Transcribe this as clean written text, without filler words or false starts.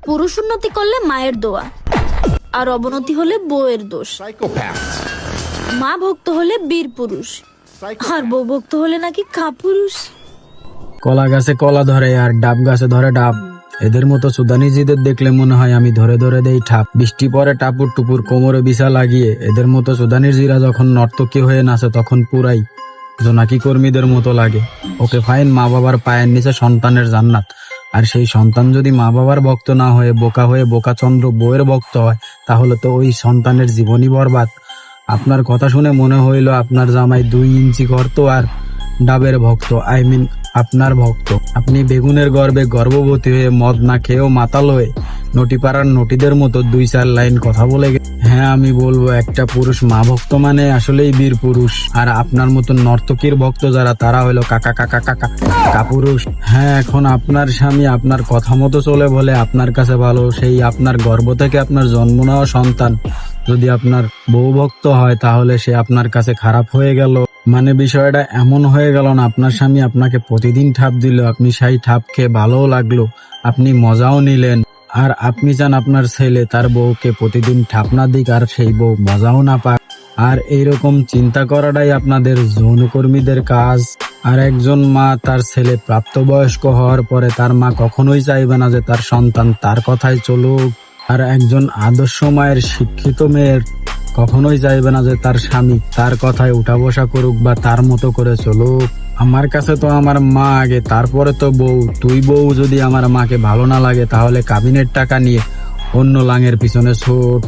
পুরুষ উন্নতি করলে মায়ের দোয়া, আর অবনতি হলে বউয়ের দোষ। মা ভক্ত হলে বীর পুরুষ, আর বউ ভক্ত হলে নাকি কাপুরুষ। কলা গাছে কলা ধরে আর ডাব গাছে ধরে ডাব। এদের মতো সুদানিজিদের দেখলে মনে হয় আমি ধরে ধরে দেই ঠাপ। বৃষ্টি পরে টাপুর টুপুর কোমরে বিছা লাগিয়ে। এদের মতো সুদানিজিরা যখন নর্তকী হয়ে নাচে তখন পুরাই জোনাকি কর্মীদের মতো লাগে। ওকে ফাইন, মা বাবার পায়ের নিচে সন্তানের জান্নাত। আর সেই সন্তান যদি মা বাবার ভক্ত না হয়ে বোকাচন্দ্র বউয়ের ভক্ত হয়, তাহলে তো ওই সন্তানের জীবনই বরবাদ। আপনার কথা শুনে মনে হইল আপনার জামাই 2 ইঞ্চি গর্ত আর ডাবের ভক্ত, আই মিন আপনার ভক্ত। আপনি বেগুনের গর্ভে গর্ভবতী হয়ে মদ না খেয়েও মাতাল হয়ে নটিপাড়ার নটিদের মতো 2-4 লাইন কথা বলে হ্যাঁ, আমি বলবো একটা পুরুষ মা ভক্ত মানে আসলেই বীর পুরুষ। আর আপনার মতো নর্তকীর ভক্ত যারা, তারা হলো কাকা কাকা কাকা কাপুরুষ। হ্যাঁ, এখন আপনার স্বামী আপনার কথা মতো চলে বলে আপনার কাছে ভালো। সেই আপনার গর্ভ থেকে আপনার জন্ম নেওয়া সন্তান যদি আপনার বউ ভক্ত হয়, তাহলে সে আপনার কাছে খারাপ হয়ে গেল। মানে বিষয়টা এমন হয়ে গেল না, আপনার স্বামী আপনাকে প্রতিদিন ঠাপ দিল, আপনি সেই ঠাপ খেয়ে ভালোও লাগলো, আপনি মজাও নিলেন। আর আপনি চান আপনার ছেলে তার বউকে প্রতিদিন ঠাপ না দিক আর সেই বউ মজাও না পাক। আর এইরকম চিন্তা করাটাই আপনাদের যৌনকর্মীদের কাজ। আর একজন মা তার ছেলে প্রাপ্তবয়স্ক হওয়ার পরে তার মা কখনোই চাইবে না যে তার সন্তান তার কথায় চলুক। আর একজন আদর্শ মায়ের শিক্ষিত মেয়ের কখনোই চাইবে না যে তার স্বামী তার কথায় উঠা বসা করুক বা তার মতো করে চলুক। আমার কাছে তো আমার মা আগে, তারপরে তো বউ। তুই বউ যদি আমার মাকে ভালো না লাগে, তাহলে কাবিনের টাকা নিয়ে অন্য লাঙের পিছনে ছোট।